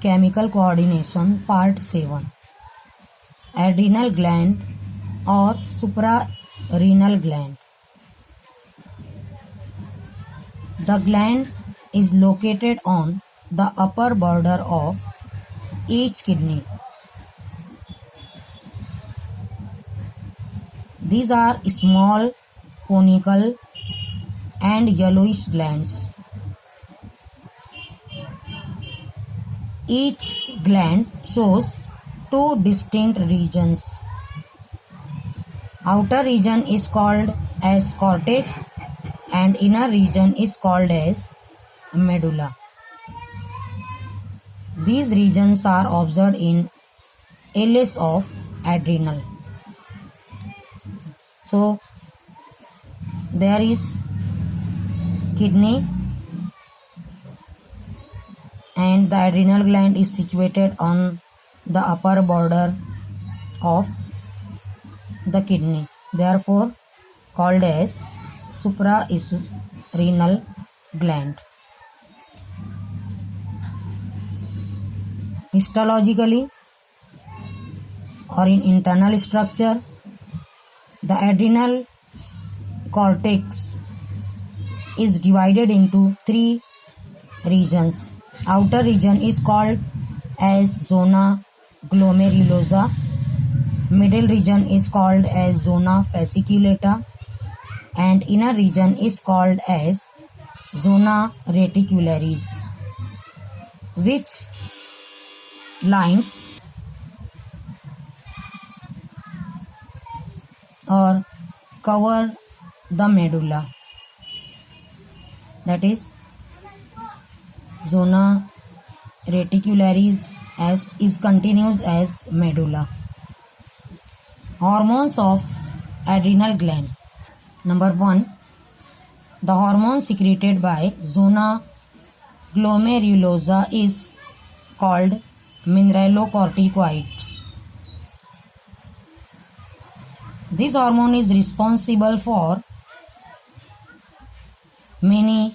chemical coordination, part 7. Adrenal gland or suprarenal gland. The gland is located on the upper border of each kidney. These are small, conical and yellowish glands. Each gland shows two distinct regions. Outer region is called as cortex and inner region is called as medulla. These regions are observed in ileus of adrenal. So there is kidney and the adrenal gland is situated on the upper border of the kidney, therefore called as suprarenal gland. Histologically or in internal structure, the adrenal cortex is divided into three regions. Outer region is called as zona glomerulosa. Middle region is called as zona fasciculata and inner region is called as zona reticularis, which lines or cover the medulla, that is zona reticularis as is continuous as medulla. Hormones of adrenal gland. Number 1. The hormone secreted by zona glomerulosa is called mineralocorticoids. This hormone is responsible for many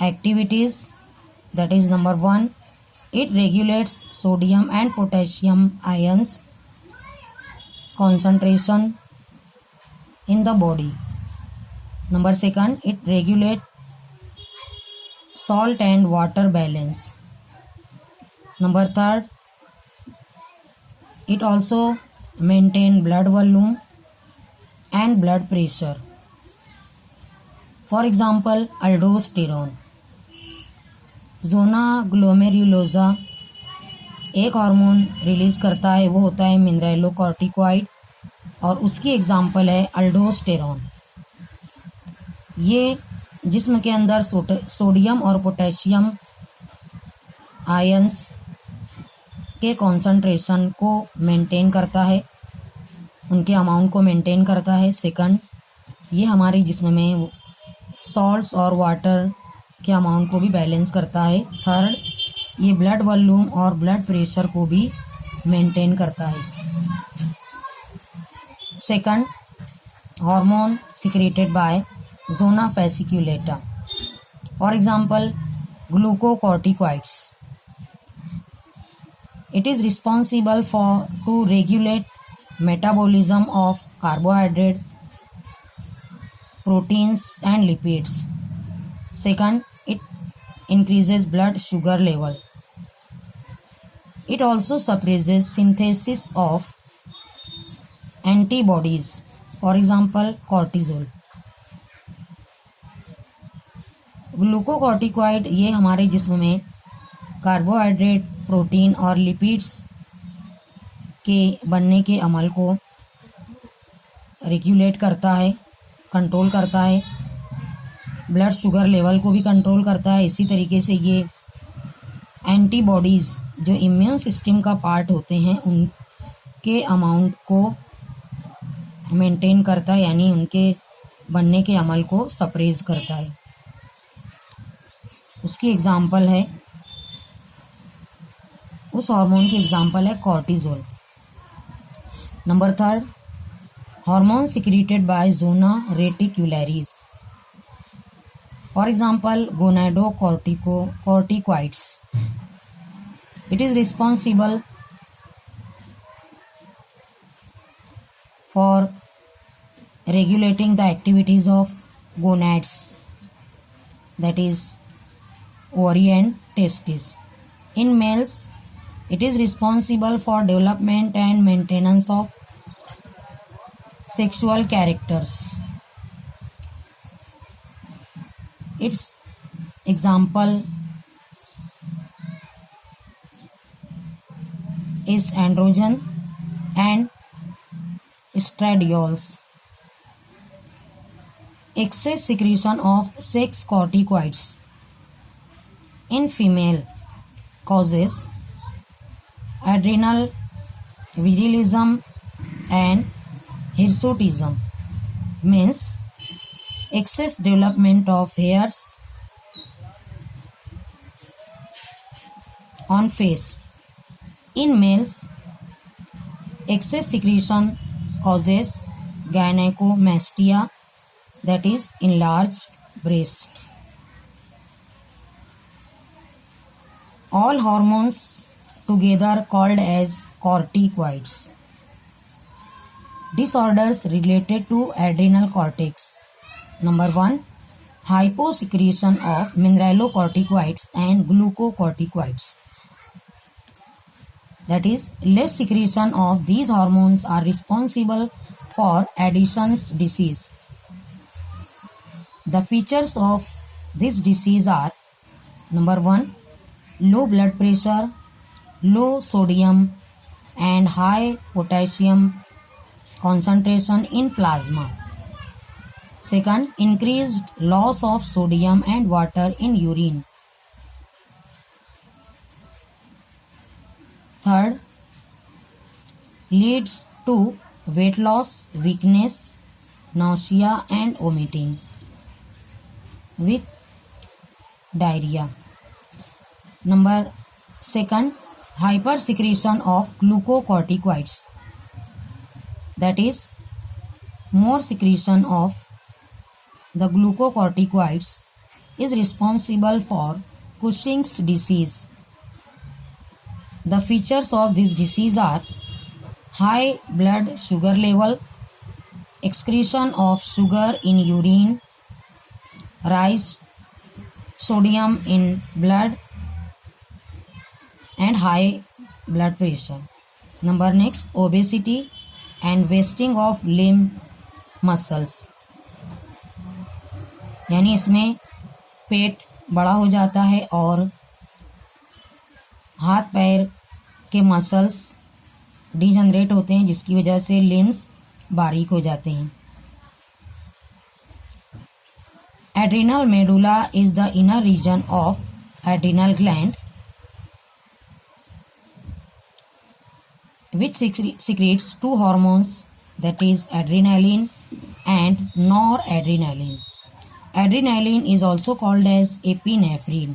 activities. That is, number 1, it regulates sodium and potassium ions concentration in the body. Number 2, it regulates salt and water balance. Number 3, it also maintains blood volume and blood pressure. For example, aldosterone. Zona glomerulosa एक hormone release करता है, वो होता है mineralocorticoid और उसकी example है aldosterone. ये जिस्म के अंदर सोडियम और पोटेशियम आयंस के कॉन्सेंट्रेशन को मेंटेन करता है, उनके अमाउंट को मेंटेन करता है. सेकंड, ये हमारे जिस्म में सॉल्ट्स और वाटर के अमाउंट को भी बैलेंस करता है. थर्ड, ये ब्लड वॉल्यूम और ब्लड प्रेशर को भी मेंटेन करता है. Second, hormone secreted by zona fasciculata. For example, glucocorticoids. It is responsible to regulate metabolism of carbohydrate, proteins and lipids. Second, it increases blood sugar level. It also suppresses synthesis of antibodies, for example cortisol. Glucocorticoid ये हमारे जिस्म में carbohydrate, protein और lipids के बनने के अमल को regulate करता है, कंट्रोल करता है, ब्लड शुगर लेवल को भी कंट्रोल करता है. इसी तरीके से ये एंटीबॉडीज़ जो इम्यून सिस्टम का पार्ट होते हैं उनके अमाउंट को मेंटेन करता है, यानी उनके बनने के अमल को सप्रेस करता है. उसकी एग्जांपल है, उस हार्मोन की एग्जांपल है cortisol. Number 3, hormone secreted by zona reticularis. For example, gonadocorticoids. It is responsible for regulating the activities of gonads, that is ovary and testes. In males, it is responsible for development and maintenance of sexual characters. Its example is androgen and estradiols. Excess secretion of sex corticoids in female causes adrenal virilism and hirsutism, means excess development of hairs on face. In males, excess secretion causes gynecomastia, that is enlarged breast. All hormones together called as corticoids. Disorders related to adrenal cortex. Number 1. Hyposecretion of mineralocorticoids and glucocorticoids. That is, less secretion of these hormones are responsible for Addison's disease. The features of this disease are: number 1, low blood pressure, low sodium and high potassium concentration in plasma. Second, increased loss of sodium and water in urine. Third, leads to weight loss, weakness, nausea and vomiting with diarrhea. Number 2, hypersecretion of glucocorticoids. That is, more secretion of the glucocorticoids is responsible for Cushing's disease. The features of this disease are high blood sugar level, excretion of sugar in urine, rise sodium in blood and high blood pressure. Next, obesity and wasting of limb muscles. यानी इसमें पेट बड़ा हो जाता है और हाथ पैर के मसल्स डिजनरेट होते हैं, जिसकी वजह से लिम्स बारीक हो जाते हैं. Adrenal medulla is the inner region of adrenal gland which secretes two hormones, that is adrenaline and noradrenaline. Adrenaline is also called as epinephrine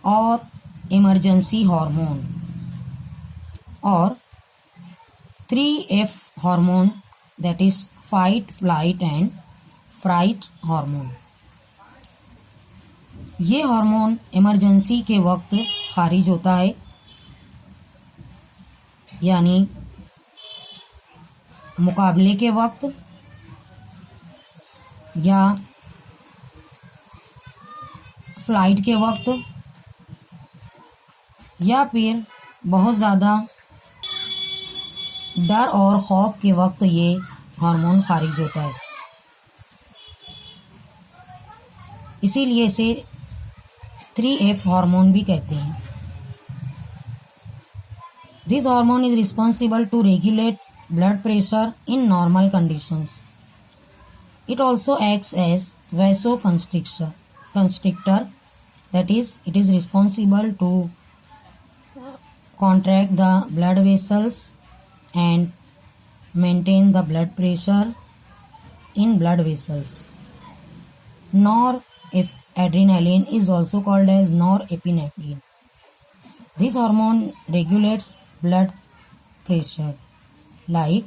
or emergency hormone or 3F hormone, that is fight, flight and fright hormone. ये hormone emergency के वक्त खारिज होता है, यानी मुकाबले के वक्त या फ्लाइट के वक्त या फिर बहुत ज़्यादा डर और खौफ के वक्त ये हार्मोन खारिज होता है. इसीलिए इसे 3F हार्मोन भी कहते हैं. This hormone is responsible to regulate blood pressure in normal conditions. It also acts as vasoconstrictor, that is, it is responsible to contract the blood vessels and maintain the blood pressure in blood vessels. Noradrenaline is also called as norepinephrine. This hormone regulates blood pressure like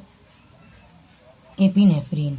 epinephrine.